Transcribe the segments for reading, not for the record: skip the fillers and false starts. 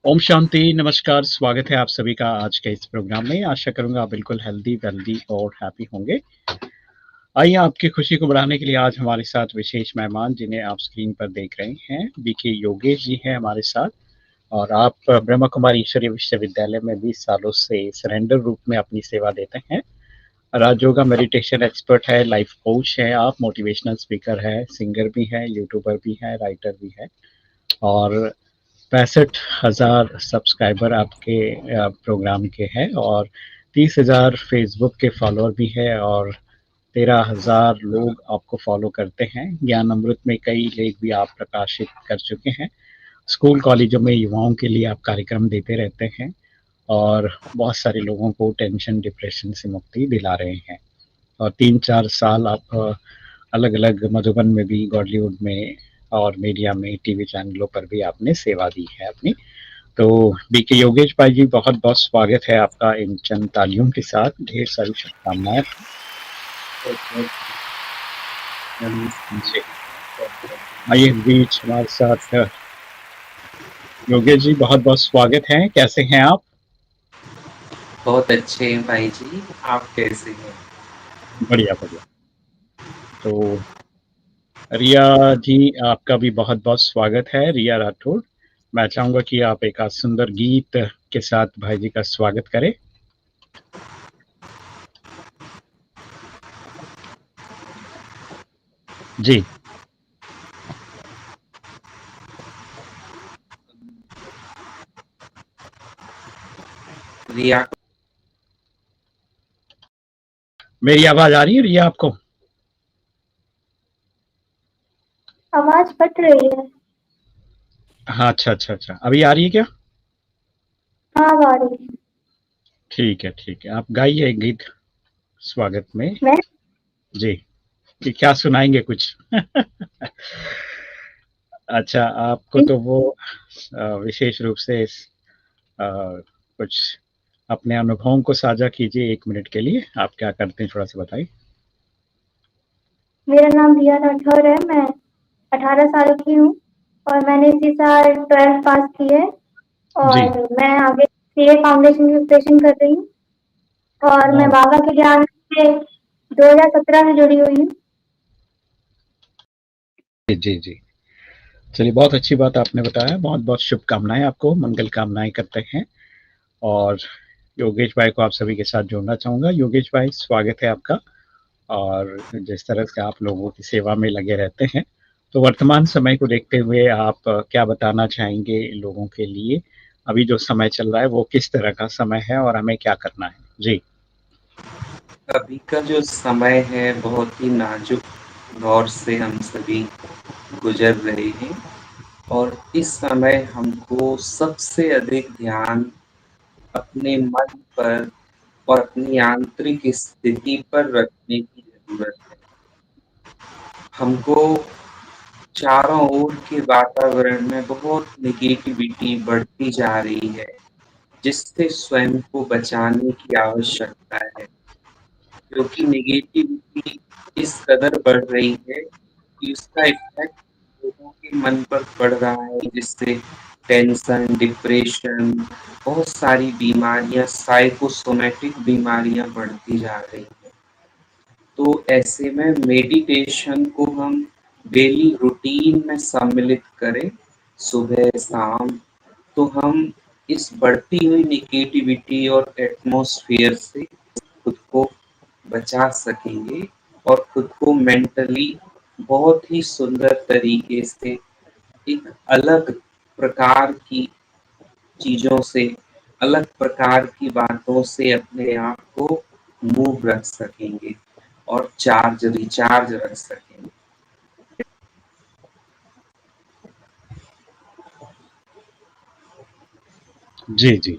ओम शांति, नमस्कार, स्वागत है आप सभी का आज के इस प्रोग्राम में। आशा करूँगा आप बिल्कुल हेल्दी, वेल्दी और हैप्पी होंगे। आइए आपकी खुशी को बढ़ाने के लिए आज हमारे साथ विशेष मेहमान जिन्हें आप स्क्रीन पर देख रहे हैं, बीके योगेश जी हैं हमारे साथ और आप ब्रह्मा कुमारी ईश्वरीय विश्वविद्यालय में 20 सालों से सरेंडर रूप में अपनी सेवा देते हैं। राजयोगा मेडिटेशन एक्सपर्ट है, लाइफ कोच हैं आप, मोटिवेशनल स्पीकर हैं, सिंगर भी हैं, यूट्यूबर भी हैं, राइटर भी हैं और 65,000 सब्सक्राइबर आपके प्रोग्राम के हैं और 30,000 फेसबुक के फॉलोअर भी है और 13,000 लोग आपको फॉलो करते हैं। ज्ञान अमृत में कई लेख भी आप प्रकाशित कर चुके हैं। स्कूल कॉलेजों में युवाओं के लिए आप कार्यक्रम देते रहते हैं और बहुत सारे लोगों को टेंशन, डिप्रेशन से मुक्ति दिला रहे हैं। और 3-4 साल आप अलग-अलग मधुबन में भी, गॉडलीवुड में और मीडिया में, टीवी चैनलों पर भी आपने सेवा दी है अपनी। तो बीके योगेश भाई जी बहुत-बहुत स्वागत है आपका इन चंद तालियों के साथ। ढेर सारी शुभकामनाएँ। जी। आइए बीच हमारे साथ योगेश जी बहुत-बहुत स्वागत है। कैसे हैं आप? बहुत अच्छे हैं भाई जी, आप कैसे हैं? बढ़िया, बढ़िया। तो रिया जी आपका भी बहुत-बहुत स्वागत है, रिया राठौड़। मैं चाहूँगा कि आप एक सुंदर गीत के साथ भाई जी का स्वागत करें। जी। रिया मेरी आवाज़ आ रही है रिया आपको? आवाज फट रही है। हाँ, अच्छा। अभी आ रही है क्या? हाँ, अब आ रही है। ठीक है। आप गाइए एक गीत स्वागत में। मैं जी, कि क्या सुनाएँगे कुछ? अच्छा, आपको तो वो विशेष रूप से कुछ अपने अनुभवों को साझा कीजिए 1 मिनट के लिए। आप क्या करते हैं थोड़ा-सा बताइए? मेरा नाम रिया राठौर है। मैं 18 साल की हूँ और मैंने इसी साल 12th पास की है जी, और मैं आगे सीए फाउंडेशन की प्रिपरेशन कर रही हूँ और मैं बहुत बाबा के ज्ञान से 2017 से जुड़ी हुई हूँ। जी। चलिए बहुत अच्छी बात आपने बताया। बहुत-बहुत शुभकामनाएँ आपको, मंगल कामनाएँ करते हैं और योगेश भाई को आप सभी के साथ जोड़ना चाहूँगा। योगेश भाई स्वागत है आपका और जिस तरह से आप लोगों की सेवा में लगे रहते हैं, तो वर्तमान समय को देखते हुए आप क्या बताना चाहेंगे लोगों के लिए? अभी जो समय चल रहा है वो किस तरह का समय है और हमें क्या करना है? जी, अभी का जो समय है बहुत ही नाजुक दौर से हम सभी गुजर रहे हैं और इस समय हमको सबसे अधिक ध्यान अपने मन पर और अपनी आंतरिक स्थिति पर रखने की ज़रूरत है। हमको चारों ओर के वातावरण में बहुत नेगेटिविटी बढ़ती जा रही है, जिससे स्वयं को बचाने की आवश्यकता है, क्योंकि नेगेटिविटी इस कदर बढ़ रही है कि उसका इफ़ेक्ट लोगों के मन पर पड़ रहा है, जिससे टेंशन, डिप्रेशन, बहुत सारी बीमारियाँ, साइकोसोमैटिक बीमारियाँ बढ़ती जा रही हैं। तो ऐसे में मेडिटेशन को हम डेली रूटीन में सम्मिलित करें, सुबह-शाम, तो हम इस बढ़ती हुई नेगेटिविटी और एटमॉस्फेयर से खुद को बचा सकेंगे और खुद को मेंटली बहुत ही सुंदर तरीके से एक अलग प्रकार की चीज़ों से, अलग प्रकार की बातों से अपने आप को मूव रख सकेंगे और रिचार्ज रख सकेंगे। जी।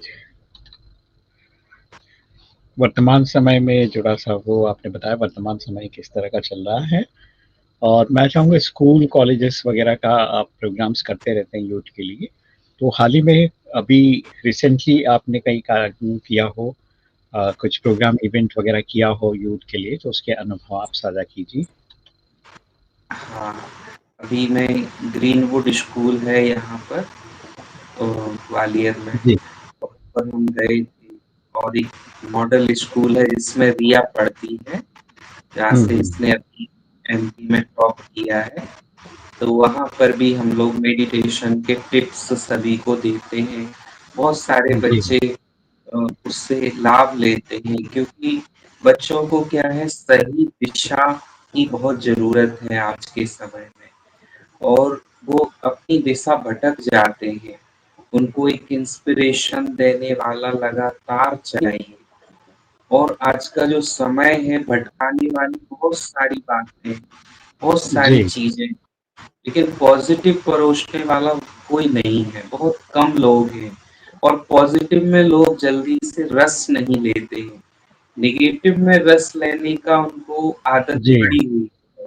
वर्तमान समय में जुड़ा-सा वो आपने बताया वर्तमान समय किस तरह का चल रहा है और मैं चाहूँगा स्कूल, कॉलेजेस वगैरह का आप प्रोग्राम्स करते रहते हैं यूथ के लिए। तो हाल ही में अभी रिसेंटली आपने कहीं कार्यक्रम किया हो कुछ प्रोग्राम इवेंट वगैरह किया हो यूथ के लिए तो उसके अनुभव आप साझा कीजिए। हाँ, अभी मैं ग्रीनवुड स्कूल है यहाँ पर, ग्वालियर में। जी। और हम गए थे और एक मॉडल स्कूल है जिसमें रिया पढ़ती है, जहाँ हुँ, से हुँ। इसने अभी एमपी में टॉप किया है। तो वहाँ पर भी हम लोग मेडिटेशन के टिप्स सभी को देते हैं। बहुत सारे जी, बच्चे उससे लाभ लेते हैं, क्योंकि बच्चों को क्या है, सही दिशा की बहुत ज़रूरत है आज के समय में, और वो अपनी दिशा भटक जाते हैं। उनको एक इंस्पिरेशन देने वाला लगातार चाहिए। और आज का जो समय है, भटकाने वाली बहुत सारी बातें, बहुत सारी जी, चीज़ें, लेकिन पॉज़िटिव परोसने वाला कोई नहीं है, बहुत कम लोग हैं। और पॉज़िटिव में लोग जल्दी से रस नहीं लेते हैं। नेगेटिव में रस लेने का उनको आदत जी। पड़ी हुई है।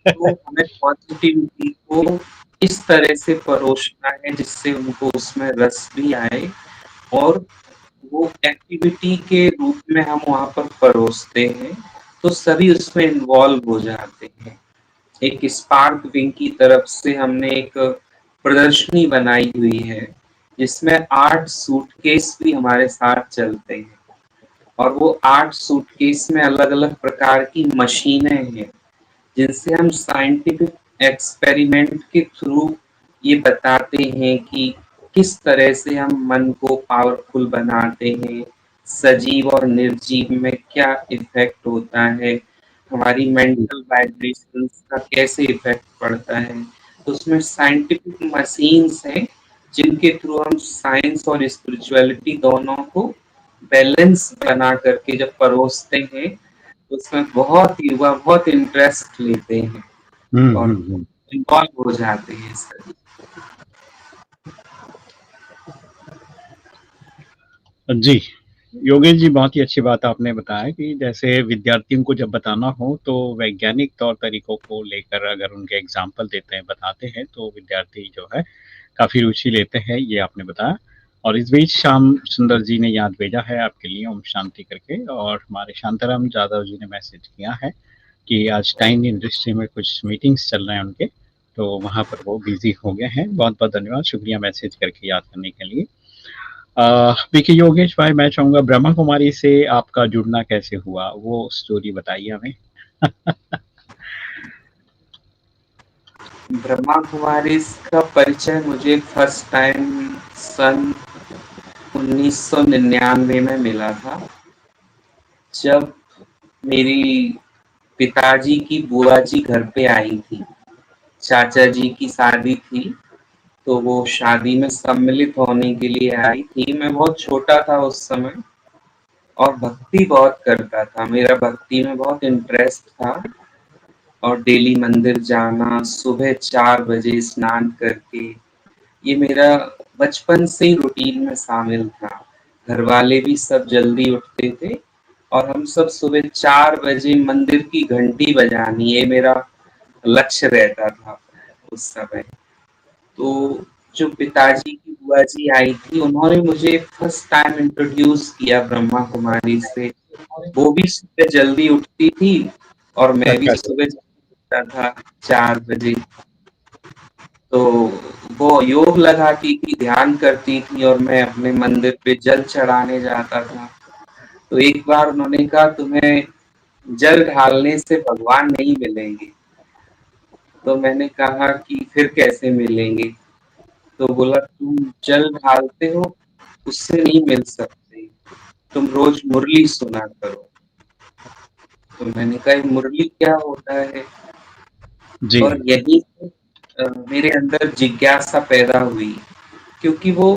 तो हमें पॉज़िटिविटी को इस तरह से परोसना है जिससे उनको उसमें रस भी आए, और वो एक्टिविटी के रूप में हम वहाँ पर परोसते हैं, तो सभी उसमें इन्वॉल्व हो जाते हैं। एक स्पार्क विंग की तरफ से हमने एक प्रदर्शनी बनाई हुई है, जिसमें 8 सूटकेस भी हमारे साथ चलते हैं, और वो 8 सूटकेस में अलग-अलग प्रकार की मशीनें हैं, जिनसे हम साइंटिफिक एक्सपेरिमेंट के थ्रू ये बताते हैं कि किस तरह से हम मन को पावरफुल बनाते हैं, सजीव और निर्जीव में क्या इफ़ेक्ट होता है, हमारी जी। मेंटल वाइब्रेशंस का कैसे इफ़ेक्ट पड़ता है। तो उसमें साइंटिफिक मशीन्स हैं, जिनके थ्रू हम साइंस और स्पिरिचुअलिटी दोनों को बैलेंस बना करके जब परोसते हैं, तो उसमें बहुत युवा बहुत इंटरेस्ट लेते हैं हुँ, और हुँ, हुँ। इन्वॉल्व हो जाते हैं सभी। जी, योगेश जी बहुत ही अच्छी बात आपने बताया कि जैसे विद्यार्थियों को जब बताना हो तो वैज्ञानिक तौर तरीकों को लेकर अगर उनके एग्ज़ाम्पल देते हैं, बताते हैं तो विद्यार्थी जो है काफ़ी रुचि लेते हैं, ये आपने बताया। और इस बीच श्याम सुंदर जी ने याद भेजा है आपके लिए ओम शांति करके और हमारे शांताराम जादव जी ने मैसेज किया है कि आज टाइम इंडस्ट्री में कुछ मीटिंग्स चल रहे हैं उनके, तो वहाँ पर वो बिज़ी हो गए हैं। बहुत-बहुत धन्यवाद, शुक्रिया मैसेज करके याद करने के लिए। देखिए योगेश भाई मैं चाहूँगा ब्रह्मा कुमारी से आपका जुड़ना कैसे हुआ? वो स्टोरी बताइए हमें। ब्रह्मा कुमारीज़ का परिचय मुझे फर्स्ट टाइम सन 1999 में मिला था, जब मेरी पिताजी की बुआ जी घर पे आई थी। चाचा जी की शादी थी, तो वो शादी में सम्मिलित होने के लिए आई थी। मैं बहुत छोटा था उस समय और भक्ति बहुत करता था, मेरा भक्ति में बहुत इंटरेस्ट था, और डेली मंदिर जाना, सुबह 4 बजे स्नान करके, ये मेरा बचपन से ही रूटीन में शामिल था। घरवाले भी सब जल्दी उठते थे और हम सब सुबह 4 बजे मंदिर की घंटी बजानी, ये मेरा लक्ष्य रहता था उस समय। तो जो पिताजी की बुआ जी आई थी, उन्होंने मुझे फर्स्ट टाइम इंट्रोड्यूस किया ब्रह्मा कुमारी से। वो भी सुबह जल्दी उठती थी और मैं भी अच्छा, अच्छा। सुबह जल्दी उठता था 4 बजे। तो वो योग लगाती थी, ध्यान करती थी और मैं अपने मंदिर पे जल चढ़ाने जाता था। तो एक बार उन्होंने कहा, तुम्हें जल ढालने से भगवान नहीं मिलेंगे। तो मैंने कहा कि फिर कैसे मिलेंगे? तो बोला, तुम जल ढालते हो, उससे नहीं मिल सकते, तुम रोज मुरली सुना करो। तो मैंने कहा, ये मुरली क्या होता है? जी। और यही से मेरे अंदर जिज्ञासा पैदा हुई, क्योंकि वो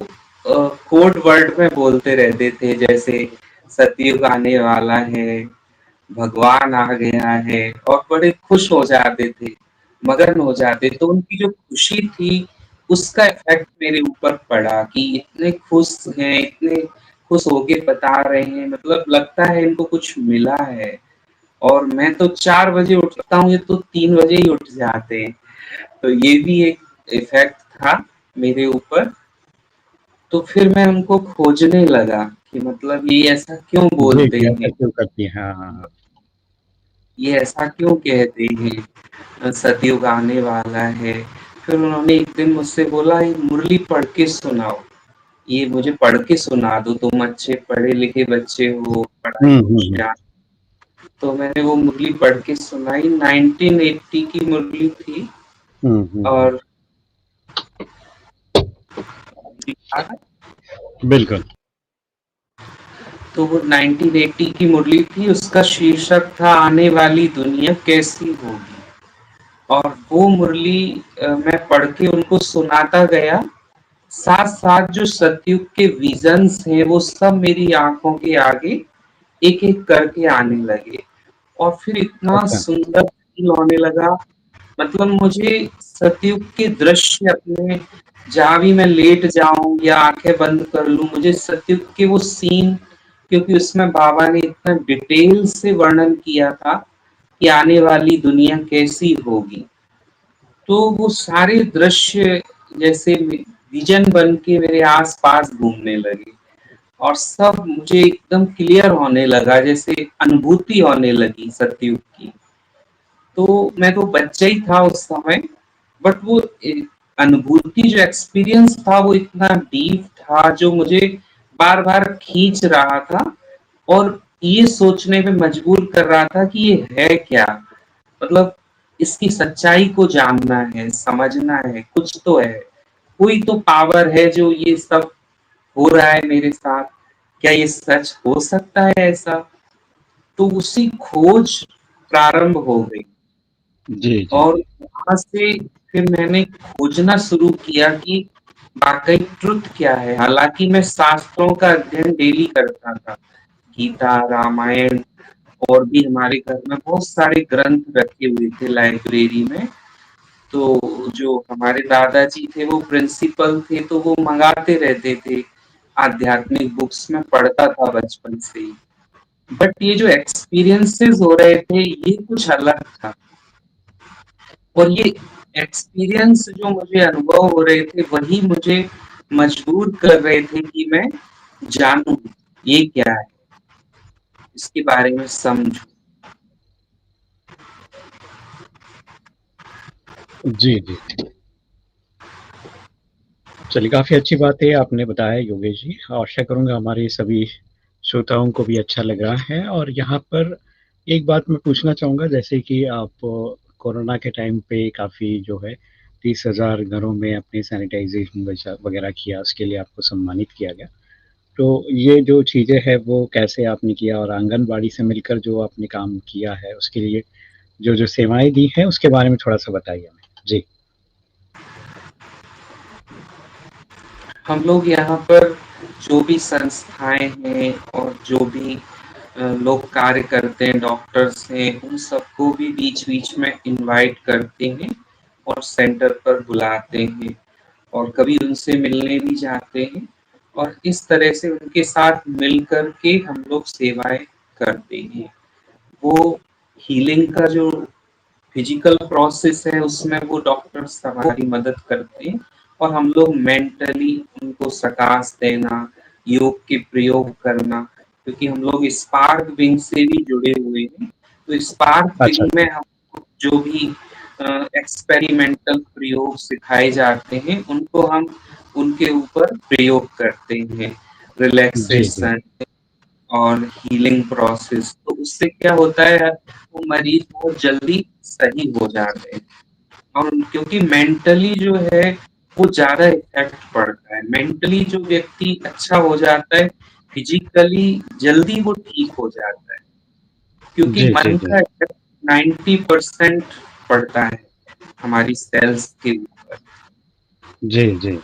कोड वर्ड में बोलते रहते थे, जैसे सतयुग आने वाला है, भगवान आ गया है, और बड़े खुश हो जाते थे, मगन हो जाते। तो उनकी जो खुशी थी, उसका इफेक्ट मेरे ऊपर पड़ा कि इतने खुश हैं, इतने खुश होके बता रहे हैं, मतलब लगता है इनको कुछ मिला है। और मैं तो 4 बजे उठता हूँ, ये तो 3 बजे ही उठ जाते हैं। तो ये भी एक इफेक्ट था मेरे ऊपर। तो फिर मैं उनको खोजने लगा कि मतलब ये ऐसा क्यों जी, बोलते जी, ऐसा हैं, क्यों करती हैं? हाँ, हाँ, हाँ। ये ऐसा क्यों कहते हैं, सतयुग आने वाला है, फिर उन्होंने एक दिन मुझसे बोला, "ये मुरली पढ़ के सुनाओ, ये मुझे पढ़ के सुना दो, तुम अच्छे पढ़े लिखे बच्चे हो, पढ़ाई कुछ हम्म। जान।" तो मैंने वो मुरली पढ़ के सुनाई। 1980 की मुरली थी हम्म। और बिल्कुल। तो वो 1980 की मुरली थी, उसका शीर्षक था आने वाली दुनिया कैसी होगी। और वो मुरली मैं पढ़ के उनको सुनाता गया, साथ साथ जो सतयुग के विजन्स हैं वो सब मेरी आंखों के आगे एक एक करके आने लगे। और फिर इतना अच्छा। सुंदर फील होने लगा, मतलब मुझे सतयुग के दृश्य अपने, जहाँ भी मैं लेट जाऊं या आंखें बंद कर लूं, मुझे सतयुग के वो सीन, क्योंकि उसमें बाबा ने इतना डिटेल से वर्णन किया था कि आने वाली दुनिया कैसी होगी, तो वो सारे दृश्य जैसे विजन बन के मेरे आसपास घूमने लगे और सब मुझे एकदम क्लियर होने लगा, जैसे अनुभूति होने लगी सतयुग की। तो मैं तो बच्चा ही था उस समय, बट वो अनुभूति, जो एक्सपीरियंस था वो इतना डीप था, जो मुझे बार बार खींच रहा था और ये सोचने पे मजबूर कर रहा था कि ये है क्या, मतलब इसकी सच्चाई को जानना है, समझना है, कुछ तो है, कोई तो पावर है जो ये सब हो रहा है मेरे साथ, क्या ये सच हो सकता है ऐसा। तो उसी खोज प्रारंभ हो गई जी, जी। और वहां से फिर मैंने खोजना शुरू किया कि वाकई ट्रुथ क्या है। हालांकि मैं शास्त्रों का अध्ययन डेली करता था, गीता, रामायण, और भी हमारे घर में बहुत सारे ग्रंथ रखे हुए थे लाइब्रेरी में। तो जो हमारे दादाजी थे वो प्रिंसिपल थे, तो वो मंगाते रहते थे आध्यात्मिक बुक्स, में पढ़ता था बचपन से ही। बट ये जो एक्सपीरियंसेस हो रहे थे ये कुछ अलग था, और ये एक्सपीरियंस जो मुझे अनुभव हो रहे थे वही मुझे मजबूर कर रहे थे कि मैं जानूं ये क्या है, इसके बारे में समझूं। जी, जी। चलिए, काफ़ी अच्छी बात है आपने बताया योगेश जी। आशा करूँगा हमारे सभी श्रोताओं को भी अच्छा लग रहा है। और यहाँ पर एक बात मैं पूछना चाहूँगा, जैसे कि आप कोरोना के टाइम पे काफ़ी जो है 30,000 घरों में अपने सैनिटाइज़ेशन वगैरह किया, उसके लिए आपको सम्मानित किया गया। तो ये जो चीज़ें हैं वो कैसे आपने किया, और आंगनबाड़ी से मिलकर जो आपने काम किया है उसके लिए जो-जो सेवाएँ दी हैं उसके बारे में थोड़ा-सा बताइए हमें? जी। हम लोग यहाँ पर जो भी संस्थाएं हैं और जो भी लोग कार्य करते हैं, डॉक्टर्स हैं, उन सबको भी बीच बीच में इनवाइट करते हैं और सेंटर पर बुलाते हैं और कभी उनसे मिलने भी जाते हैं, और इस तरह से उनके साथ मिलकर के हम लोग सेवाएं करते हैं। वो हीलिंग का जो फिजिकल प्रोसेस है उसमें वो डॉक्टर्स हमारी मदद करते हैं, और हम लोग मेंटली उनको सकाश देना, योग के प्रयोग करना, क्योंकि हम लोग स्पार्क विंग से भी जुड़े हुए हैं। तो स्पार्क अच्छा, विंग में अच्छा। हम जो भी एक्सपेरिमेंटल प्रयोग सिखाए जाते हैं उनको हम उनके ऊपर प्रयोग करते हैं, जी, जी। रिलैक्सेशन और हीलिंग प्रोसेस। तो उससे क्या होता है, वो मरीज बहुत जल्दी सही हो जाते हैं, और क्योंकि मेंटली जो है वो ज्यादा इफेक्ट पड़ता है। मेंटली जो व्यक्ति अच्छा हो जाता है, फिजिकली जल्दी वो ठीक हो जाता है, क्योंकि जी, जी, मन जी। का इफेक्ट 90% पड़ता है हमारी सेल्स के ऊपर। जी, जी।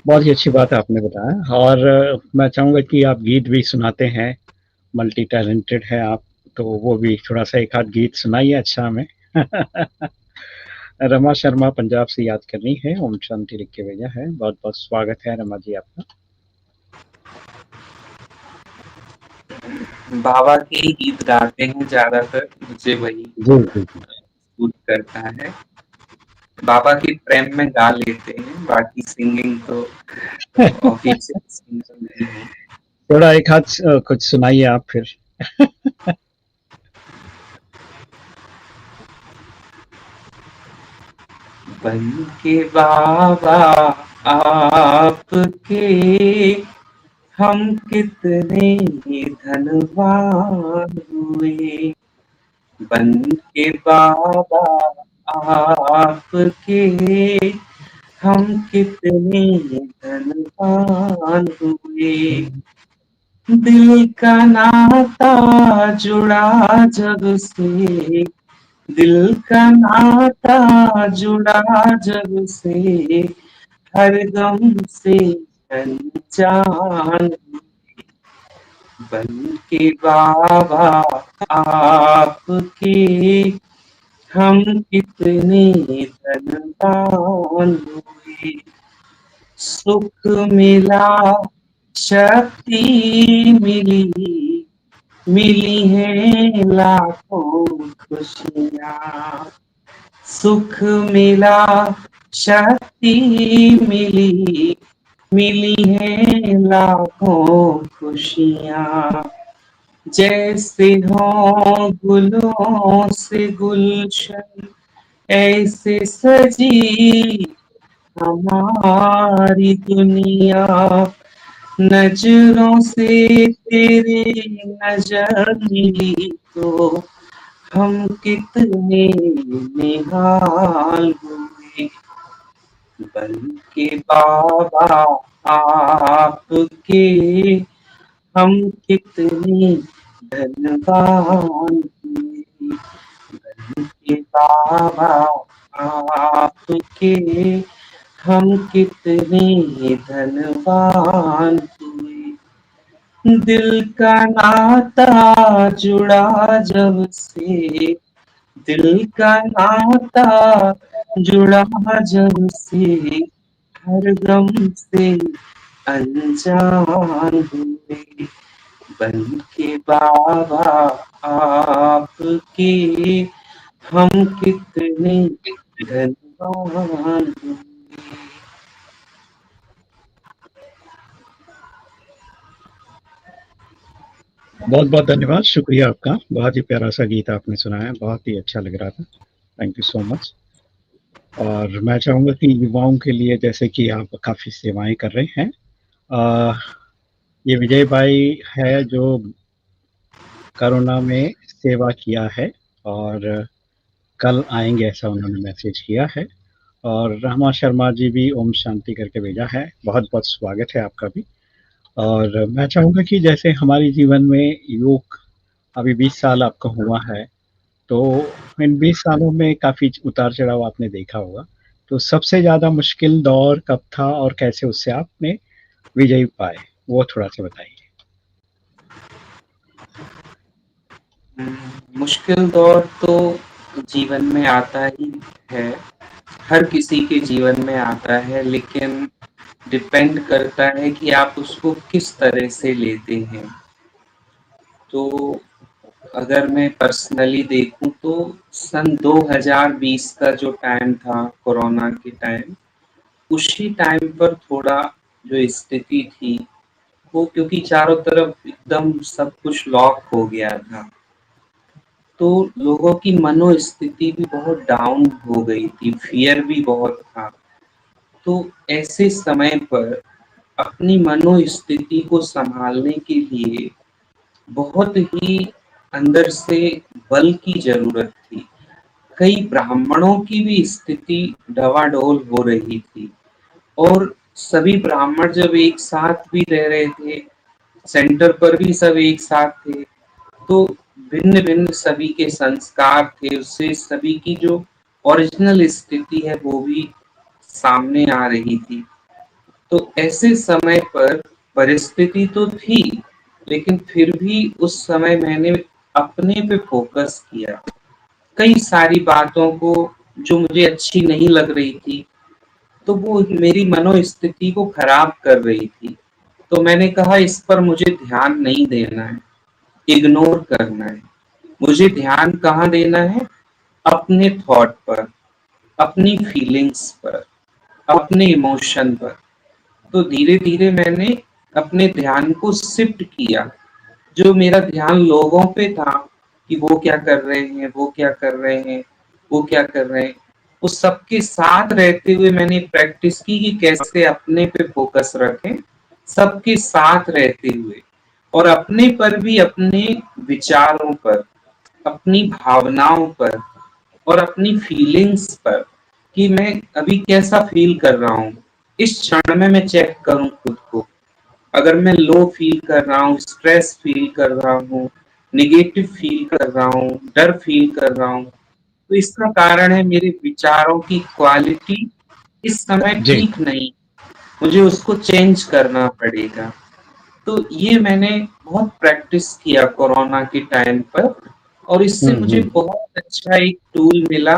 बहुत ही अच्छी बात आपने बताया। और मैं चाहूँगा कि आप गीत भी सुनाते हैं, मल्टी टैलेंटेड हैं आप, तो वो भी थोड़ा-सा एक आध गीत सुनाइए अच्छा हमें। रमा शर्मा पंजाब से याद करनी है, ओम शांति लिख के भेजा है। बहुत-बहुत स्वागत है रमा जी आपका। बाबा के ही गीत गाते हैं ज्यादातर, मुझे वही जी, जी, जी। सूट करता है। बाबा के प्रेम में गा लेते हैं, बाकी सिंगिंग तो ऑफिशियल सिंगर नहीं हूँ। थोड़ा एक आध कुछ सुनाइए आप फिर। बन के बाबा आपके हम कितने धनवान हुए, बन के बाबा आपके हम कितने धनवान हुए। दिल का नाता जुड़ा जब से, दिल का नाता जुड़ा जब से, हर गम से अनजान, बन के बाबा आपके हम कितने धनवान हुए। सुख मिला, शक्ति मिली, मिली है लाखों खुशियाँ। सुख मिला, शक्ति मिली, मिली है लाखों खुशियाँ। जैसे हो गुलों से गुलशन, ऐसे सजी हमारी दुनिया। नजरों से तेरे नजर मिली तो हम कितने निहाल हुए, बन के बाबा आपके हम कितने धनवान हुए, बन के बाबा आपके हम कितने धनवान हुए। दिल का नाता जुड़ा जब से, दिल का नाता जुड़ा जब से, हर गम से अनजान हुए, बन के बाबा आपके हम कितने धनवान हुए। बहुत बहुत धन्यवाद, शुक्रिया आपका। बहुत ही प्यारा सा गीत आपने सुनाया, बहुत ही अच्छा लग रहा था। Thank you so much. और मैं चाहूँगा कि युवाओं के लिए, जैसे कि आप काफ़ी सेवाएँ कर रहे हैं, ये विजय भाई है जो कोरोना में सेवा किया है और कल आएँगे ऐसा उन्होंने मैसेज किया है। और रमा शर्मा जी भी ओम शांति करके भेजा है, बहुत-बहुत स्वागत है आपका भी। और मैं चाहूँगा कि जैसे हमारे जीवन में योग अभी 20 साल आपका हुआ है, तो इन 20 सालों में काफ़ी उतार-चढ़ाव आपने देखा होगा। तो सबसे ज़्यादा मुश्किल दौर कब था और कैसे उससे आपने विजय पाए? वो थोड़ा-सा बताइए। मुश्किल दौर तो जीवन में आता ही है, हर किसी के जीवन में आता है, लेकिन डिपेंड करता है कि आप उसको किस तरह से लेते हैं। तो अगर मैं पर्सनली देखूं तो सन 2020 का जो टाइम था कोरोना के टाइम, उसी टाइम पर थोड़ा जो स्थिति थी वो, क्योंकि चारों तरफ एकदम सब कुछ लॉक हो गया था, तो लोगों की मनोस्थिति भी बहुत डाउन हो गई थी, फियर भी बहुत था। तो ऐसे समय पर अपनी मनोस्थिति को संभालने के लिए बहुत ही अंदर से बल की जरूरत थी। कई ब्राह्मणों की भी स्थिति डवाडोल हो रही थी, और सभी ब्राह्मण जब एक साथ भी रह रहे थे, सेंटर पर भी सब एक साथ थे, तो भिन्न भिन्न सभी के संस्कार थे, उससे सभी की जो ओरिजिनल स्थिति है वो भी सामने आ रही थी। तो ऐसे समय पर परिस्थिति तो थी, लेकिन फिर भी उस समय मैंने अपने पे फोकस किया। कई सारी बातों को जो मुझे अच्छी नहीं लग रही थी, तो वो मेरी मनोस्थिति को खराब कर रही थी, तो मैंने कहा इस पर मुझे ध्यान नहीं देना है, इग्नोर करना है। मुझे ध्यान कहाँ देना है? अपने थॉट पर, अपनी फीलिंग्स पर, अपने इमोशन पर। तो धीरे धीरे मैंने अपने ध्यान को शिफ्ट किया। जो मेरा ध्यान लोगों पे था कि वो क्या कर रहे हैं, वो क्या कर रहे हैं, वो क्या कर रहे हैं, उस सबके साथ रहते हुए मैंने प्रैक्टिस की कि कैसे अपने पे फोकस रखें, सबके साथ रहते हुए, और अपने पर भी, अपने विचारों पर, अपनी भावनाओं पर और अपनी फीलिंग्स पर, कि मैं अभी कैसा फील कर रहा हूँ, इस क्षण में मैं चेक करूं खुद को। अगर मैं लो फील कर रहा हूँ, स्ट्रेस फील कर रहा हूँ, निगेटिव फील कर रहा हूँ, डर फील कर रहा हूँ, तो इसका कारण है मेरे विचारों की क्वालिटी इस समय जी। ठीक नहीं, मुझे उसको चेंज करना पड़ेगा। तो ये मैंने बहुत प्रैक्टिस किया कोरोना के टाइम पर, और इससे मुझे हम्म। बहुत अच्छा एक टूल मिला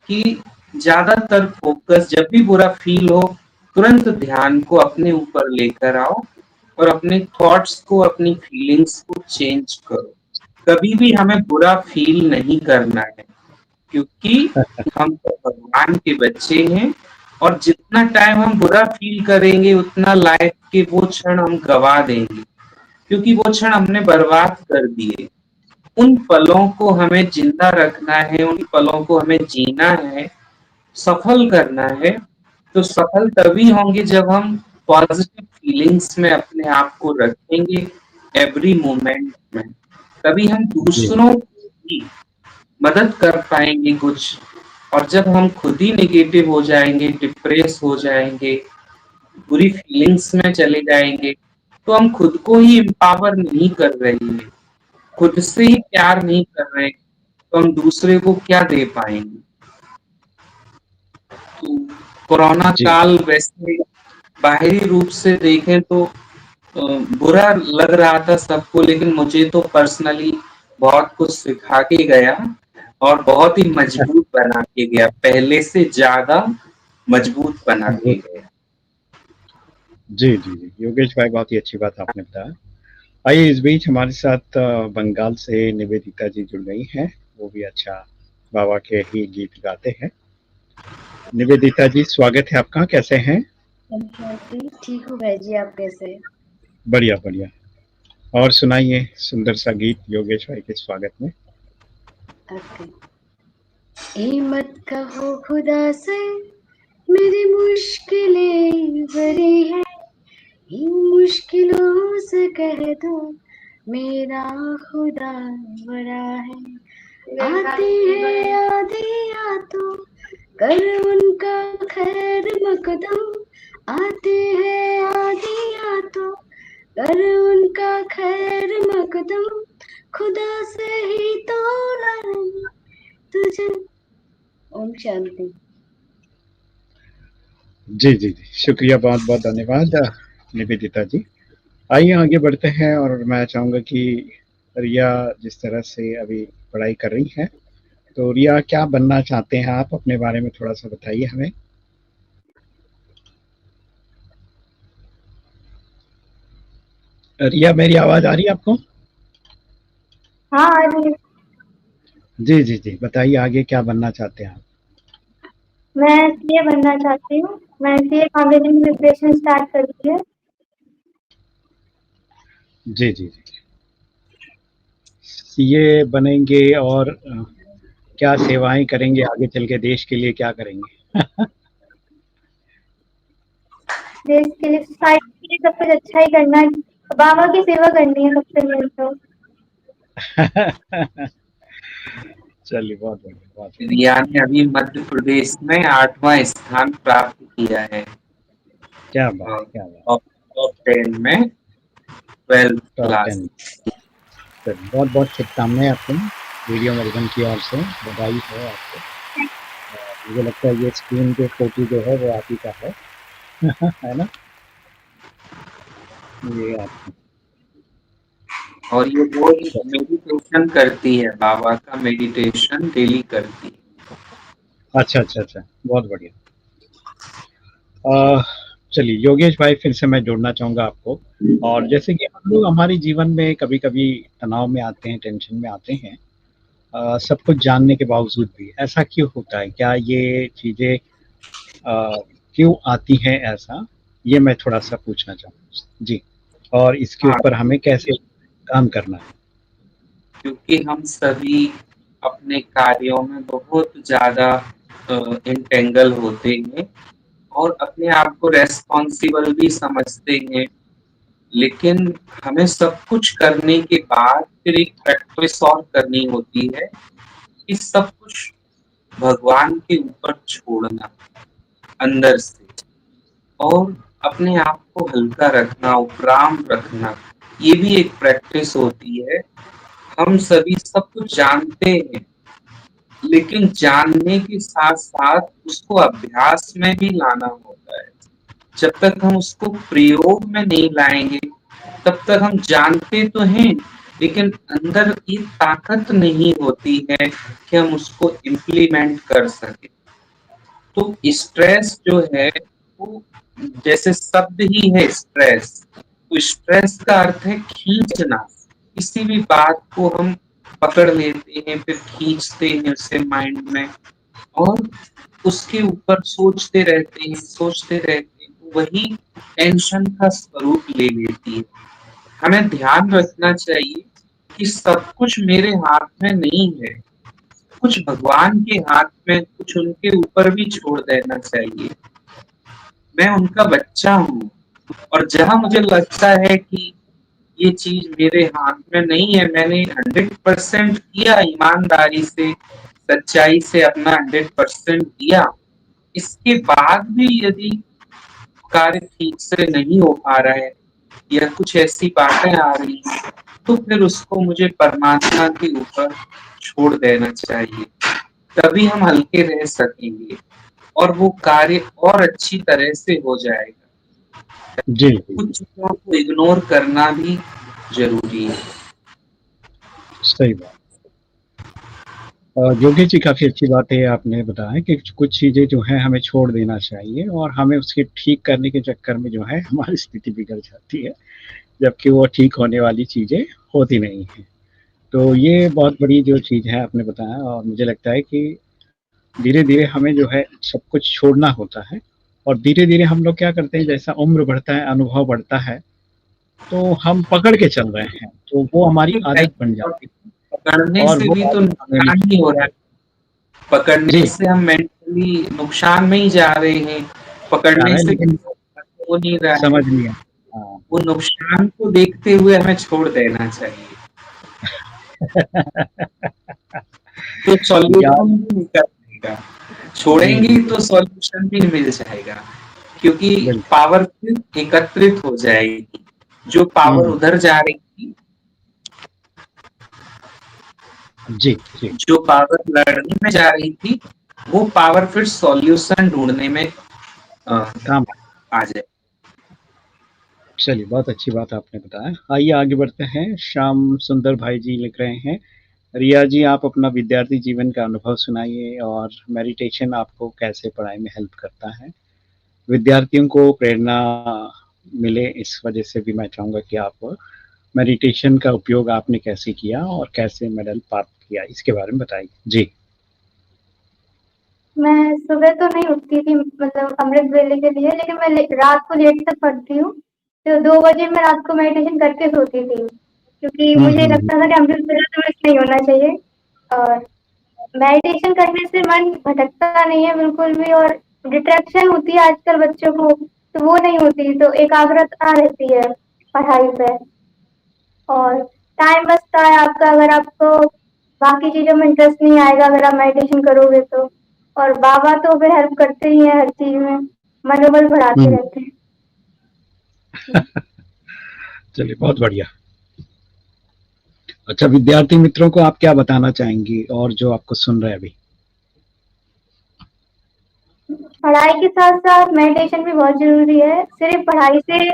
कि ज्यादातर फोकस जब भी बुरा फील हो, तुरंत ध्यान को अपने ऊपर लेकर आओ और अपने थॉट्स को, अपनी फीलिंग्स को चेंज करो। कभी भी हमें बुरा फील नहीं करना है, क्योंकि हम तो भगवान के बच्चे हैं, और जितना टाइम हम बुरा फील करेंगे उतना लाइफ के वो क्षण हम गवा देंगे, क्योंकि वो क्षण हमने बर्बाद कर दिए। उन पलों को हमें जिंदा रखना है, उन पलों को हमें जीना है, सफल करना है। तो सफल तभी होंगे जब हम पॉजिटिव फीलिंग्स में अपने आप को रखेंगे, एवरी मोमेंट में। तभी हम जी। दूसरों को भी मदद कर पाएंगे कुछ। और जब हम खुद ही नेगेटिव हो जाएंगे, डिप्रेस हो जाएंगे, बुरी फीलिंग्स में चले जाएंगे, तो हम खुद को ही एम्पावर नहीं कर रहे हैं, खुद से ही प्यार नहीं कर रहे हैं, तो हम दूसरे को क्या दे पाएंगे। तो कोरोना जी। काल वैसे बाहरी रूप से देखें तो बुरा लग रहा था सबको, लेकिन मुझे तो पर्सनली बहुत कुछ सिखा के गया और बहुत ही मजबूत बना के गया, पहले से ज्यादा मजबूत बना के बहुत। गया। जी, जी, जी। योगेश भाई, बहुत ही अच्छी बात आपने बताया। आइए, इस बीच हमारे साथ बंगाल से निवेदिता जी जुड़ गई हैं। वो भी अच्छा बाबा के ही गीत गाते हैं। निवेदिता जी, स्वागत है आपका। कैसे हैं? ठीक हूँ भाई जी, आप कैसे? बढ़िया, बढ़िया। और सुनाइए सुंदर सा गीत योगेश भाई के स्वागत में। ओके। ये मत कहो खुदा से मेरी मुश्किलें बड़ी है, इन मुश्किलों से कह दो मेरा खुदा बड़ा है। आती है आधी तो कर उनका खैर मकदम, आती है आधी तो कर उनका खैर मकदम, खुदा से ही तो लड़ना तुझे। ओम शांति। जी, जी, जी। शुक्रिया, बहुत-बहुत धन्यवाद निवेदिता जी। आइए आगे बढ़ते हैं, और मैं चाहूँगा कि रिया जिस तरह से अभी पढ़ाई कर रही हैं, तो रिया क्या बनना चाहते हैं आप? अपने बारे में थोड़ा-सा बताइए हमें। रिया, मेरी आवाज़ आ रही है आपको? हाँ, आ रही है। जी, जी, जी। बताइए आगे क्या बनना चाहते हैं आप? मैं सीए बनना चाहती हूँ। मैं सीए कॉम्पिटिटिव प्रिपरेशन स्टार्ट कर दी है। जी, जी, जी। सीए बनेंगे, और क्या सेवाएँ करेंगे आगे चल के, देश के लिए क्या करेंगे? देश के लिए, सोसाइटी के लिए सब कुछ अच्छा ही करना है। बाबा की सेवा करनी है सबसे मेन तो। चलिए, बहुत बढ़िया, बहुत बढ़िया। रिया ने अभी मध्य प्रदेश में 8वां स्थान प्राप्त किया है, क्या बात है, क्या बात टॉप टॉप 10 में 12th है। Top class. 10। चलिए, बहुत-बहुत शुभकामनाएँ आपको, रेडियो मधुबन की ओर से बधाई हो आपको। मुझे लगता है ये स्क्रीन पे फ़ोटो जो है वो आप ही का है। है ना? ये आप। और ये रोज मेडिटेशन करती है, बाबा का मेडिटेशन डेली करती है। अच्छा, अच्छा, अच्छा। बहुत बढ़िया। अ, चलिए योगेश भाई, फिर से मैं जोड़ना चाहूँगा आपको। और जैसे कि हम लोग हमारे जीवन में कभी-कभी तनाव में आते हैं, टेंशन में आते हैं, सब कुछ जानने के बावजूद भी। ऐसा क्यों होता है? क्या ये चीज़ें क्यों आती हैं ऐसा? ये मैं थोड़ा-सा पूछना चाहूँगा। जी। और इसके हाँ, ऊपर हमें कैसे काम करना है? क्योंकि हम सभी अपने कार्यों में बहुत ज्यादा इंटेंगल होते हैं और अपने आप को रेस्पॉन्सिबल भी समझते हैं, लेकिन हमें सब कुछ करने के बाद फिर एक प्रैक्टिस और करनी होती है कि सब कुछ भगवान के ऊपर छोड़ना अंदर से, और अपने आप को हल्का रखना, उपराम रखना, ये भी एक प्रैक्टिस होती है। हम सभी सब कुछ जानते हैं, लेकिन जानने के साथ साथ उसको अभ्यास में भी लाना होता है। जब तक हम उसको प्रयोग में नहीं लाएंगे, तब तक हम जानते तो हैं, लेकिन अंदर ये ताकत नहीं होती है कि हम उसको इम्प्लीमेंट कर सके। तो स्ट्रेस जो है वो जैसे शब्द ही है स्ट्रेस, तो स्ट्रेस का अर्थ है खींचना। किसी भी बात को हम पकड़ लेते हैं, फिर खींचते हैं उसे माइंड में और उसके ऊपर सोचते रहते हैं, वही टेंशन का स्वरूप ले लेती है। हमें ध्यान रखना चाहिए कि सब कुछ मेरे हाथ में नहीं है, कुछ भगवान के हाथ में, कुछ उनके ऊपर भी छोड़ देना चाहिए। मैं उनका बच्चा हूँ, और जहां मुझे लगता है कि ये चीज मेरे हाथ में नहीं है, मैंने 100% किया, ईमानदारी से, सच्चाई से अपना 100% दिया, इसके बाद भी यदि कार्य ठीक से नहीं हो पा रहा है या कुछ ऐसी बातें आ रही हैं, तो फिर उसको मुझे परमात्मा के ऊपर छोड़ देना चाहिए। तभी हम हल्के रह सकेंगे और वो कार्य और अच्छी तरह से हो जाएगा। जी, कुछ चीजों को इग्नोर करना भी जरूरी है। सही बात। योगेश जी, काफ़ी अच्छी बात है आपने बताया कि कुछ चीज़ें जो हैं हमें छोड़ देना चाहिए और हमें उसके ठीक करने के चक्कर में जो है हमारी स्थिति बिगड़ जाती है, जबकि वो ठीक होने वाली चीज़ें होती नहीं हैं। तो ये बहुत बड़ी जो चीज़ है आपने बताया, और मुझे लगता है कि धीरे-धीरे हमें जो है सब कुछ छोड़ना होता है, और धीरे-धीरे हम लोग क्या करते हैं, जैसा उम्र बढ़ता है, अनुभव बढ़ता है, तो हम पकड़ के चल रहे हैं, तो वो हमारी आदत बन जाती है पकड़ने और से वो भी तो आदत हमें नुकसान ही हो रहा है। पकड़ने जी, से हम मेंटली नुकसान में ही जा रहे हैं, जा पकड़ने रहा है से लेकिन हो नहीं रहा है। समझ नहीं आता। हाँ। वो नुकसान को देखते हुए हमें छोड़ देना चाहिए, तो या सॉल्यूशन भी निकल जाएगा। जी, छोड़ेंगे जी, तो सॉल्यूशन भी मिल जाएगा, क्योंकि बिल्कुल। पावर फिर एकत्रित हो जाएगी। जो पावर हुँ, उधर जा रही थी, जी, जी, जो पावर लड़ने में जा रही थी, वो पावर फिर सॉल्यूशन ढूंढने में काम आ जाए। चलिए, बहुत अच्छी बात आपने बताया। आइए आगे बढ़ते हैं। श्याम सुंदर भाई जी लिख रहे हैं, रिया जी, आप अपना विद्यार्थी जीवन का अनुभव सुनाइए और मेडिटेशन आपको कैसे पढ़ाई में हेल्प करता है? विद्यार्थियों को प्रेरणा मिले, इस वजह से भी मैं चाहूँगा कि आप मेडिटेशन का उपयोग आपने कैसे किया और कैसे मेडल प्राप्त किया? इसके बारे में बताइए। जी। मैं सुबह तो नहीं उठती थी मतलब अमृत वेले के लिए, लेकिन मैं रात को लेट तक पढ़ती हूँ। तो 2 बजे मैं रात को मेडिटेशन करके सोती थी, क्योंकि हुँ, मुझे हुँ, हुँ। लगता था कि अमृत वेला तो मिस नहीं होना चाहिए। और मेडिटेशन करने से मन भटकता नहीं है बिल्कुल भी, और डिस्ट्रैक्शन होती है आजकल बच्चों को, तो वो नहीं होती, तो एकाग्रता रहती है पढ़ाई पे। और टाइम बचता है आपका, अगर आपको बाकी चीज़ों में इंटरेस्ट नहीं आएगा अगर आप मेडिटेशन करोगे तो। और बाबा तो फिर हेल्प करते ही हैं हर चीज़ में, मनोबल बढ़ाते हुँ, रहते हैं। जी। चलिए बहुत बढ़िया। अच्छा, विद्यार्थी मित्रों को आप क्या बताना चाहेंगी और जो आपको सुन रहे हैं अभी? पढ़ाई के साथ-साथ मेडिटेशन भी बहुत ज़रूरी है। सिर्फ़ पढ़ाई से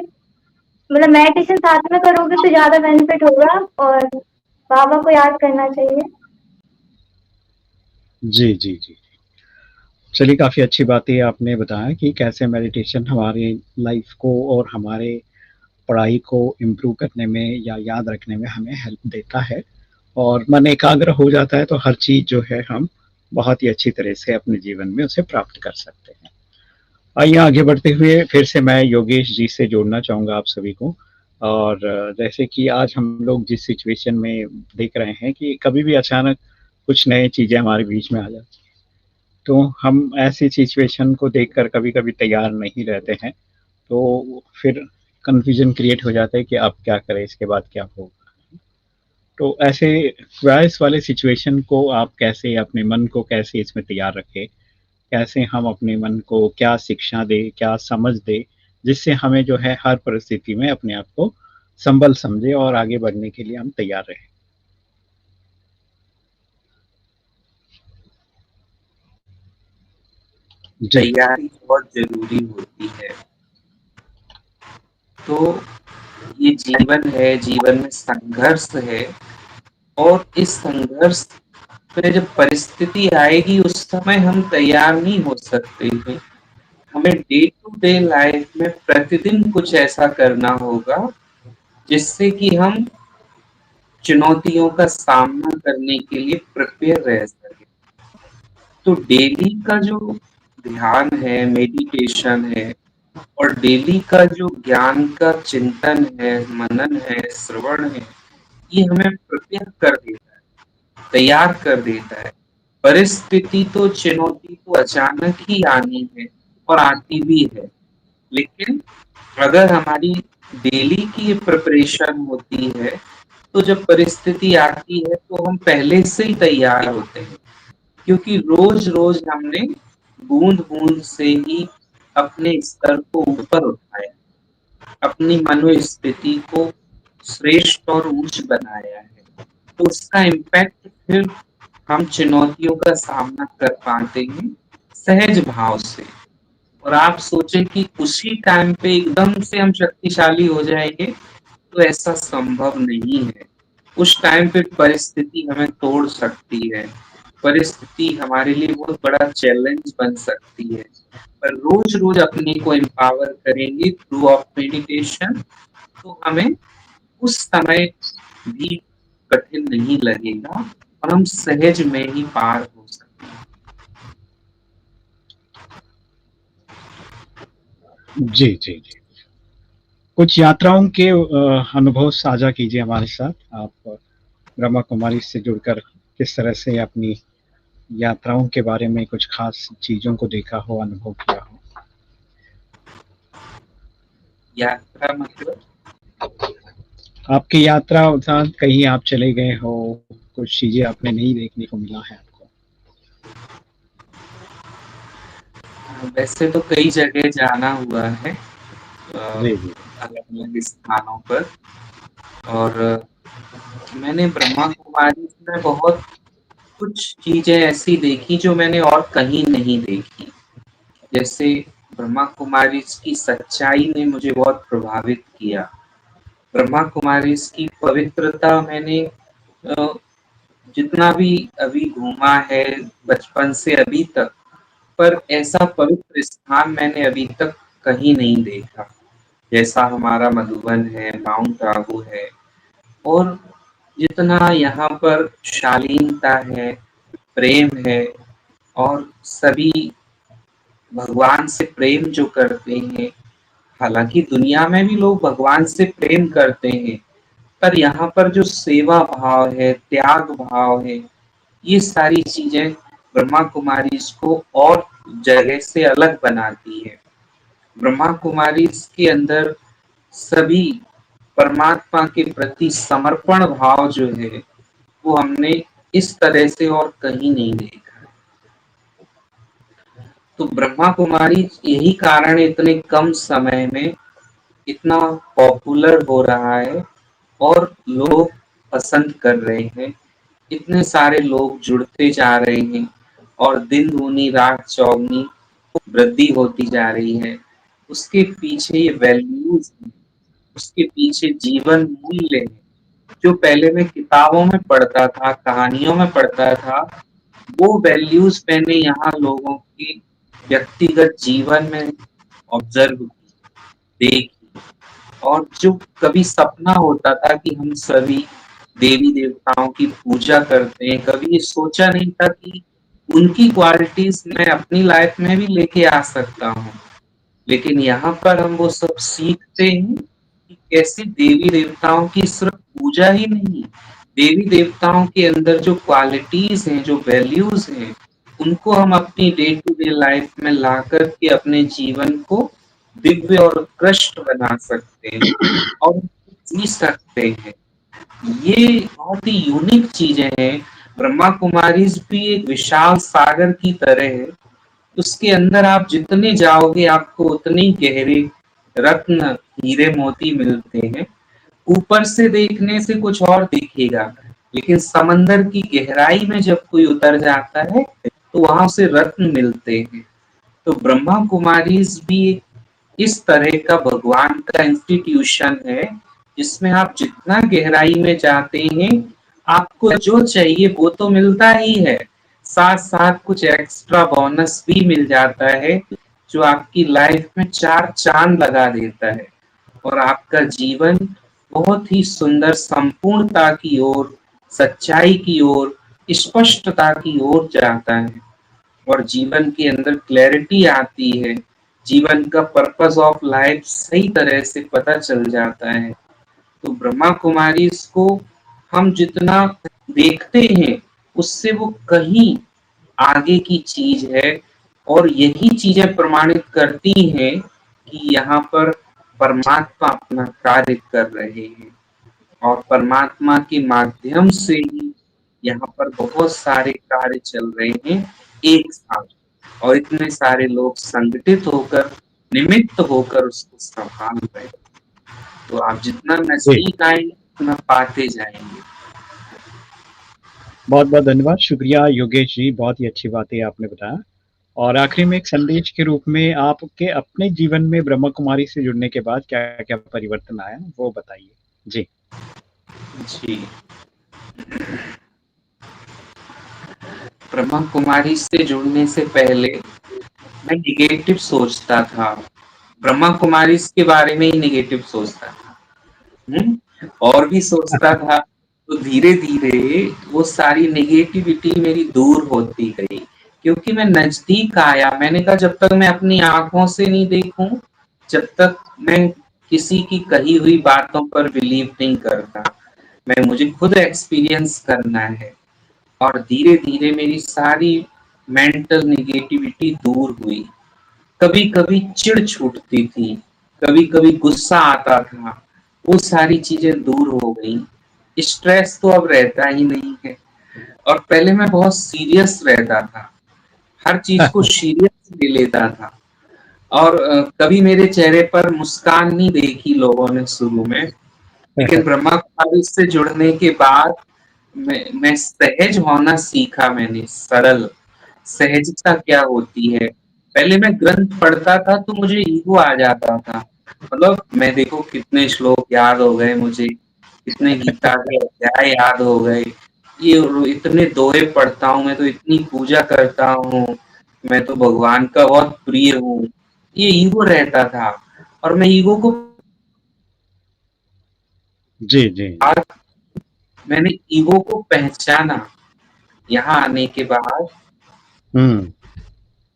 मतलब मेडिटेशन साथ में करोगे तो ज़्यादा बेनिफिट होगा, और बाबा को याद करना चाहिए। जी, जी, जी। चलिए, काफ़ी अच्छी बात है आपने बताया कि कैसे मेडिटेशन हमारी लाइफ़ को और हमारे पढ़ाई को इम्प्रूव करने में या याद रखने में हमें हेल्प देता है, और मन एकाग्र हो जाता है तो हर चीज़ जो है हम बहुत ही अच्छी तरह से अपने जीवन में उसे प्राप्त कर सकते हैं। आइए आगे बढ़ते हुए फिर से मैं योगेश जी से जोड़ना चाहूँगा आप सभी को, और जैसे कि आज हम लोग जिस सिचुएशन में देख रहे हैं कि कभी भी अचानक कुछ नई चीज़ें हमारे बीच में आ जाती हैं। तो हम ऐसी सिचुएशन को देखकर कभी-कभी तैयार नहीं रहते हैं, तो फिर कन्फ्यूज़न क्रिएट हो जाता है कि अब क्या करें, इसके बाद क्या होगा? तो ऐसे क्राइसिस वाले सिचुएशन को आप कैसे अपने मन को कैसे इसमें तैयार रखें? कैसे हम अपने मन को क्या शिक्षा दें, क्या समझ दें, जिससे हमें जो है हर परिस्थिति में अपने आप को संबल समझें और आगे बढ़ने के लिए हम तैयार रहें? जी, तैयारी बहुत ज़रूरी होती है। तो ये जीवन है, जीवन में संघर्ष है और इस संघर्ष में जब परिस्थिति आएगी उस समय हम तैयार नहीं हो सकते हैं। हमें डे टू डे लाइफ में प्रतिदिन कुछ ऐसा करना होगा जिससे कि हम चुनौतियों का सामना करने के लिए प्रिपेयर रह सकें। तो डेली का जो ध्यान है, मेडिटेशन है और डेली का जो ज्ञान का चिंतन है, मनन है, श्रवण है, ये हमें प्रिपेयर कर देता है, तैयार कर देता है। परिस्थिति तो चुनौती तो अचानक ही आनी है और आती भी है, लेकिन अगर हमारी डेली की प्रिपरेशन होती है तो जब परिस्थिति आती है तो हम पहले से ही तैयार होते हैं, क्योंकि रोज रोज हमने बूंद बूंद से ही अपने स्तर को ऊपर उठाया, अपनी मनोस्थिति को श्रेष्ठ और उच्च बनाया है। तो उसका इम्पैक्ट फिर हम चुनौतियों का सामना कर पाते हैं सहज भाव से। और आप सोचें कि उसी टाइम पे एकदम से हम शक्तिशाली हो जाएंगे, तो ऐसा संभव नहीं है। उस टाइम पे परिस्थिति हमें तोड़ सकती है, परिस्थिति हमारे लिए बहुत बड़ा चैलेंज बन सकती है। पर रोज रोज अपने को एम्पावर करेंगे थ्रू ऑफ मेडिटेशन, तो हमें उस समय भी कठिन नहीं लगेगा और हम सहज में ही पार हो सकते हैं। जी, जी, जी। कुछ यात्राओं के अनुभव साझा कीजिए हमारे साथ। आप ब्रह्मा कुमारी से जुड़कर किस तरह से अपनी यात्राओं के बारे में कुछ खास चीज़ों को देखा हो, अनुभव किया हो? यात्रा मतलब आपकी यात्रा साथ कहीं आप चले गए हो, कुछ चीज़ें आपने नहीं देखने को मिला है आपको? वैसे तो कई जगह जाना हुआ है जी, जी। अलग-अलग स्थानों पर, और मैंने ब्रह्मा कुमारी में बहुत कुछ चीजें ऐसी देखी जो मैंने और कहीं नहीं देखी। जैसे ब्रह्मा कुमारी की सच्चाई ने मुझे बहुत प्रभावित किया। ब्रह्मा कुमारी की पवित्रता मैंने जितना भी अभी घूमा है बचपन से अभी तक, पर ऐसा पवित्र स्थान मैंने अभी तक कहीं नहीं देखा जैसा हमारा मधुबन है, माउंट आबू है। और जितना यहाँ पर शालीनता है, प्रेम है और सभी भगवान से प्रेम जो करते हैं, हालांकि दुनिया में भी लोग भगवान से प्रेम करते हैं, पर यहाँ पर जो सेवा भाव है, त्याग भाव है, ये सारी चीजें ब्रह्मा कुमारी को और जगह से अलग बनाती है। ब्रह्मा कुमारी के अंदर सभी परमात्मा के प्रति समर्पण भाव जो है वो हमने इस तरह से और कहीं नहीं देखा। तो ब्रह्मा कुमारी यही कारण इतने कम समय में इतना पॉपुलर हो रहा है और लोग पसंद कर रहे हैं, इतने सारे लोग जुड़ते जा रहे हैं और दिन दूनी रात चौगनी वृद्धि होती जा रही है। उसके पीछे ये वैल्यूज हैं, उसके पीछे जीवन मूल्य है, जो पहले मैं किताबों में पढ़ता था, कहानियों में पढ़ता था, वो वैल्यूज मैंने यहाँ लोगों की व्यक्तिगत जीवन में ऑब्जर्व की, देखी। और जो कभी सपना होता था कि हम सभी देवी देवताओं की पूजा करते हैं, कभी ये सोचा नहीं था कि उनकी क्वालिटीज मैं अपनी लाइफ में भी लेके आ सकता हूँ। लेकिन यहाँ पर हम वो सब सीखते हैं कि कैसे देवी देवताओं की सिर्फ पूजा ही नहीं, देवी देवताओं के अंदर जो क्वालिटीज हैं, जो वैल्यूज हैं, उनको हम अपनी डे टू डे लाइफ में ला करके अपने जीवन को दिव्य और उत्कृष्ट बना सकते हैं और जी सकते हैं। ये बहुत ही यूनिक चीजें हैं। ब्रह्मा कुमारीज भी एक विशाल सागर की तरह है। उसके अंदर आप जितने जाओगे आपको उतने ही गहरे रत्न हीरे मोती मिलते हैं। ऊपर से देखने से कुछ और दिखेगा, लेकिन समंदर की गहराई में जब कोई उतर जाता है तो वहां से रत्न मिलते हैं। तो ब्रह्मा कुमारीज भी इस तरह का भगवान का इंस्टीट्यूशन है, जिसमें आप जितना गहराई में जाते हैं आपको जो चाहिए वो तो मिलता ही है, साथ साथ कुछ एक्स्ट्रा बोनस भी मिल जाता है जो आपकी लाइफ में चार चांद लगा देता है और आपका जीवन बहुत ही सुंदर संपूर्णता की ओर, सच्चाई की ओर, स्पष्टता की ओर जाता है और जीवन के अंदर क्लैरिटी आती है। जीवन का पर्पस ऑफ लाइफ सही तरह से पता चल जाता है। तो ब्रह्मा कुमारी इसको हम जितना देखते हैं उससे वो कहीं आगे की चीज है और यही चीजें प्रमाणित करती हैं कि यहाँ पर परमात्मा अपना कार्य कर रहे हैं और परमात्मा के माध्यम से ही यहाँ पर बहुत सारे कार्य चल रहे हैं एक साथ और इतने सारे लोग संगठित होकर निमित्त होकर उसको संभाल रहे हैं। तो आप जितना नजदीक आएंगे उतना पाते जाएंगे। बहुत बहुत धन्यवाद, शुक्रिया योगेश जी, बहुत ही अच्छी बातें आपने बताया। और आखिरी में एक संदेश के रूप में आपके अपने जीवन में ब्रह्मा कुमारी से जुड़ने के बाद क्या क्या परिवर्तन आया वो बताइए जी। जी, ब्रह्मा कुमारी से जुड़ने से पहले मैं निगेटिव सोचता था, ब्रह्मा कुमारी के बारे में ही निगेटिव सोचता था, और भी सोचता था। तो धीरे धीरे वो सारी नेगेटिविटी मेरी दूर होती गई क्योंकि मैं नजदीक आया। मैंने कहा जब तक मैं अपनी आंखों से नहीं देखूं, जब तक मैं किसी की कही हुई बातों पर बिलीव नहीं करता, मुझे खुद एक्सपीरियंस करना है। और धीरे धीरे मेरी सारी मेंटल नेगेटिविटी दूर हुई। कभी कभी चिढ़ छूटती थी, कभी कभी गुस्सा आता था, वो सारी चीजें दूर हो गई। स्ट्रेस तो अब रहता ही नहीं है। और पहले मैं बहुत सीरियस रहता था, हर चीज को सीरियस ले लेता था और कभी मेरे चेहरे पर मुस्कान नहीं देखी लोगों ने शुरू में। लेकिन ब्रह्मा कुमारी से जुड़ने के बाद मैं सहज होना सीखा। मैंने सरल सहजता क्या होती है। पहले मैं ग्रंथ पढ़ता था तो मुझे ईगो आ जाता था, मतलब मैं देखो कितने श्लोक याद हो गए मुझे, कितने गीता के अध्याय याद हो गए, ये इतने दोहे पढ़ता हूँ, मैं तो इतनी पूजा करता हूँ, मैं तो भगवान का बहुत प्रिय हूँ। ये ईगो रहता था और मैं ईगो को जी आज मैंने ईगो को पहचाना। यहाँ आने के बाद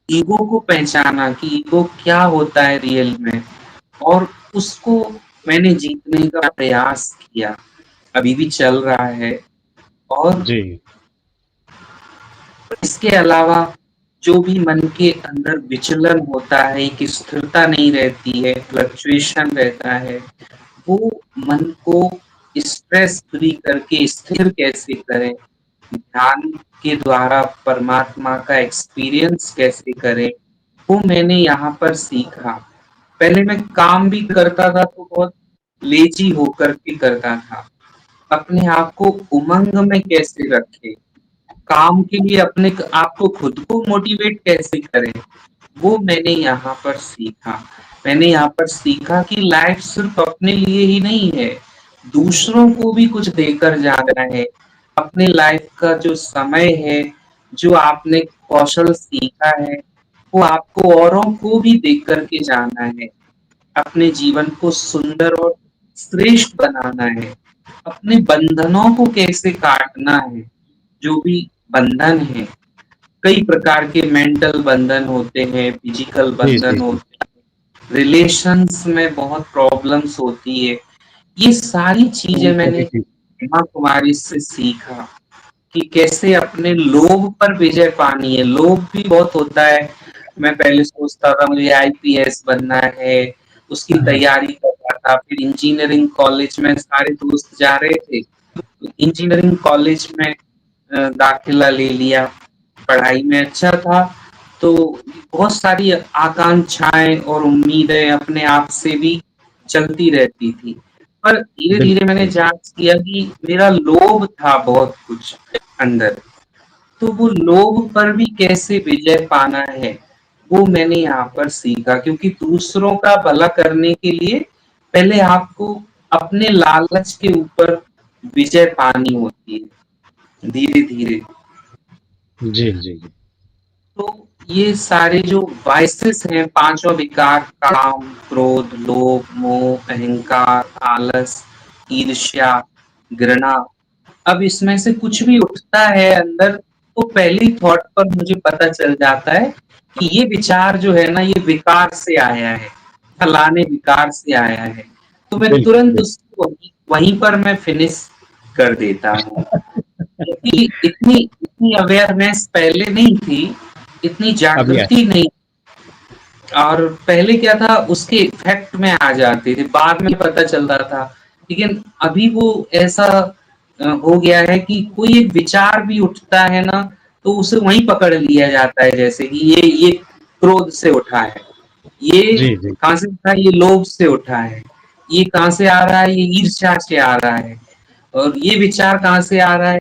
ईगो को पहचाना कि ईगो क्या होता है रियल में, और उसको मैंने जीतने का प्रयास किया, अभी भी चल रहा है। और जी इसके अलावा जो भी मन के अंदर विचलन होता है, एक स्थिरता नहीं रहती है, फ्लक्चुएशन रहता है, वो मन को स्ट्रेस फ्री करके स्थिर कैसे करें, ध्यान के द्वारा परमात्मा का एक्सपीरियंस कैसे करें, वो मैंने यहाँ पर सीखा। पहले मैं काम भी करता था तो बहुत लेजी होकर के करता था। अपने आप को उमंग में कैसे रखें, काम के लिए अपने आप को खुद को मोटिवेट कैसे करें, वो मैंने यहाँ पर सीखा। मैंने यहाँ पर सीखा कि लाइफ सिर्फ अपने लिए ही नहीं है, दूसरों को भी कुछ देकर जाना है। अपने लाइफ का जो समय है, जो आपने कौशल सीखा है, वो आपको औरों को भी देख करके जाना है। अपने जीवन को सुंदर और श्रेष्ठ बनाना है। अपने बंधनों को कैसे काटना है, जो भी बंधन है, कई प्रकार के मेंटल बंधन होते हैं, फिजिकल बंधन होते हैं, रिलेशंस में बहुत प्रॉब्लम्स होती है। ये सारी चीजें मैंने ब्रह्मा कुमारी से सीखा कि कैसे अपने लोभ पर विजय पानी है। लोभ भी बहुत होता है। मैं पहले सोचता था मुझे आईपीएस बनना है, उसकी तैयारी कर रहा था। फिर इंजीनियरिंग कॉलेज में सारे दोस्त जा रहे थे, तो इंजीनियरिंग कॉलेज में दाखिला ले लिया। पढ़ाई में अच्छा था, तो बहुत सारी आकांक्षाएं और उम्मीदें अपने आप से भी चलती रहती थी। पर धीरे धीरे मैंने जांच किया कि मेरा लोभ था बहुत कुछ अंदर, तो वो लोभ पर भी कैसे विजय पाना है वो मैंने यहाँ पर सीखा। क्योंकि दूसरों का भला करने के लिए पहले आपको अपने लालच के ऊपर विजय पानी होती है धीरे धीरे। जी, जी, जी। तो ये सारे जो वाइसेस हैं, पांचों विकार, काम, क्रोध, लोभ, मोह, अहंकार, आलस, ईर्ष्या, घृणा, अब इसमें से कुछ भी उठता है अंदर, तो पहली थॉट पर मुझे पता चल जाता है कि ये विचार जो है ना, ये विकार से आया है, फलाने विकार से आया है। तो मैं तुरंत उसको वहीं पर मैं फिनिश कर देता हूँ। क्योंकि इतनी अवेयरनेस पहले नहीं थी, इतनी जागृति नहीं। और पहले क्या था, उसके इफेक्ट में आ जाते थे, बाद में पता चलता था। लेकिन अभी वो ऐसा हो गया है कि कोई एक विचार भी उठता है ना, तो उसे वहीं पकड़ लिया जाता है। जैसे कि ये क्रोध से उठा है, ये कहां से उठा है, ये लोभ से उठा है, ये कहां से आ रहा है, ये ईर्ष्या से आ रहा है, और ये विचार कहां से आ रहा है।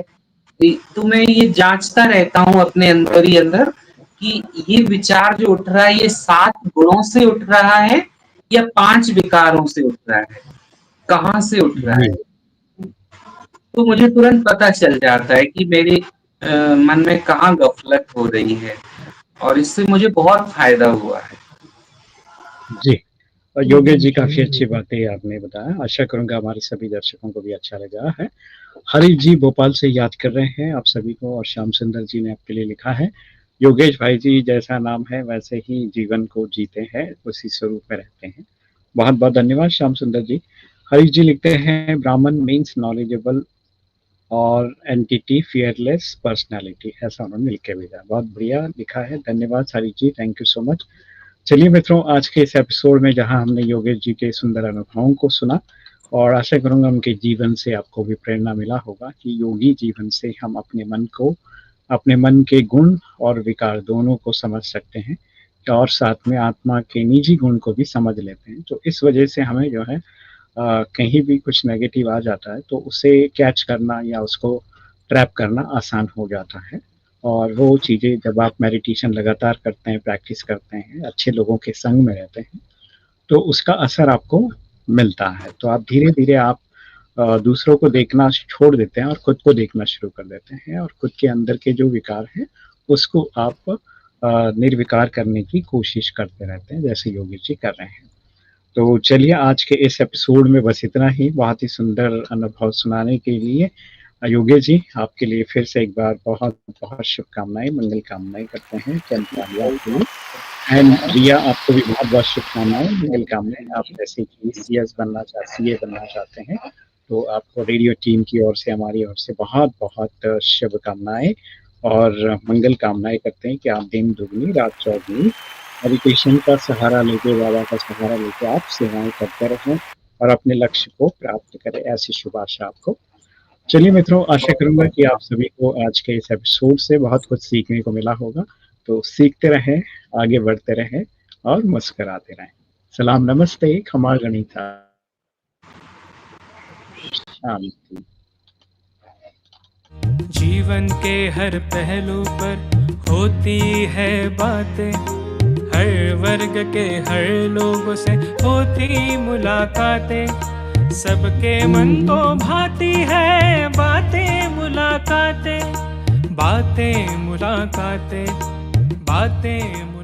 तो मैं ये जांचता रहता हूँ अपने अंदर ही अंदर कि ये विचार जो उठ रहा है, ये 7 गुणों से उठ रहा है या 5 विकारों से उठ रहा है, कहाँ से उठ रहा है। तो मुझे तुरंत पता चल जाता है कि मेरे मन में कहाँ गफलत हो रही है, और इससे मुझे बहुत फायदा हुआ है। जी, और योगेश जी काफी अच्छी बातें आपने बताया। आशा करूंगा हमारे सभी दर्शकों को भी अच्छा लगा है। हरीश जी भोपाल से याद कर रहे हैं आप सभी को, और श्याम सुंदर जी ने आपके लिए लिखा है, योगेश भाई जी जैसा नाम है वैसे ही जीवन को जीते हैं, उसी स्वरूप में रहते हैं। बहुत बहुत धन्यवाद श्याम सुंदर जी। हरीश जी लिखते हैं, ब्राह्मण मीन्स नॉलेजेबल और एंटिटी फियरलेस पर्सनालिटी, ऐसा उन्होंने लिख के भेजा। बहुत बढ़िया लिखा है, धन्यवाद हरीश जी, थैंक यू सो मच। चलिए मित्रों, आज के इस एपिसोड में जहां हमने योगेश जी के सुंदर अनुभवों को सुना, और आशा करूंगा उनके जीवन से आपको भी प्रेरणा मिला होगा कि योगी जीवन से हम अपने मन को, अपने मन के गुण और विकार दोनों को समझ सकते हैं, और साथ में आत्मा के निजी गुण को भी समझ लेते हैं। तो इस वजह से हमें जो है कहीं भी कुछ नेगेटिव आ जाता है तो उसे कैच करना या उसको ट्रैप करना आसान हो जाता है। और वो चीज़ें जब आप मेडिटेशन लगातार करते हैं, प्रैक्टिस करते हैं, अच्छे लोगों के संग में रहते हैं, तो उसका असर आपको मिलता है। तो आप धीरे धीरे आप दूसरों को देखना छोड़ देते हैं और खुद को देखना शुरू कर देते हैं, और खुद के अंदर के जो विकार हैं उसको आप निर्विकार करने की कोशिश करते रहते हैं, जैसे योगी जी कर रहे हैं। तो चलिए, आज के इस एपिसोड में बस इतना ही। बहुत ही सुंदर अनुभव सुनाने के लिए योगेश जी आपके लिए फिर से एक बार बहुत बहुत शुभकामनाएं, मंगल कामनाएं करते हैं के लिए। एंड रिया, आपको भी बहुत बहुत शुभकामनाएं, मंगल कामनाएं। आप जैसे कि सीए बनना चाहते हैं, तो आपको रेडियो टीम की ओर से, हमारी ओर से बहुत बहुत शुभकामनाएं और मंगल कामनाएं करते हैं कि आप दिन दुगनी रात चौगुनी मेडिटेशन का सहारा लेके, बाबा का सहारा लेके आप सेवाएं करते रहें और अपने लक्ष्य को प्राप्त करें, ऐसी शुभ आशा आपको। चलिए मित्रों, आशा करूंगा कि आप सभी को आज के इस एपिसोड से बहुत कुछ सीखने को मिला होगा। तो सीखते रहें, आगे बढ़ते रहें और मुस्कुराते रहें। सलाम, नमस्ते, खमा गणिता, शांति। जीवन के हर पहलू पर होती है बातें, हर वर्ग के हर लोगों से होती मुलाकातें, सबके मन को भाती है बातें मुलाकातें, बातें मुलाकातें, बातें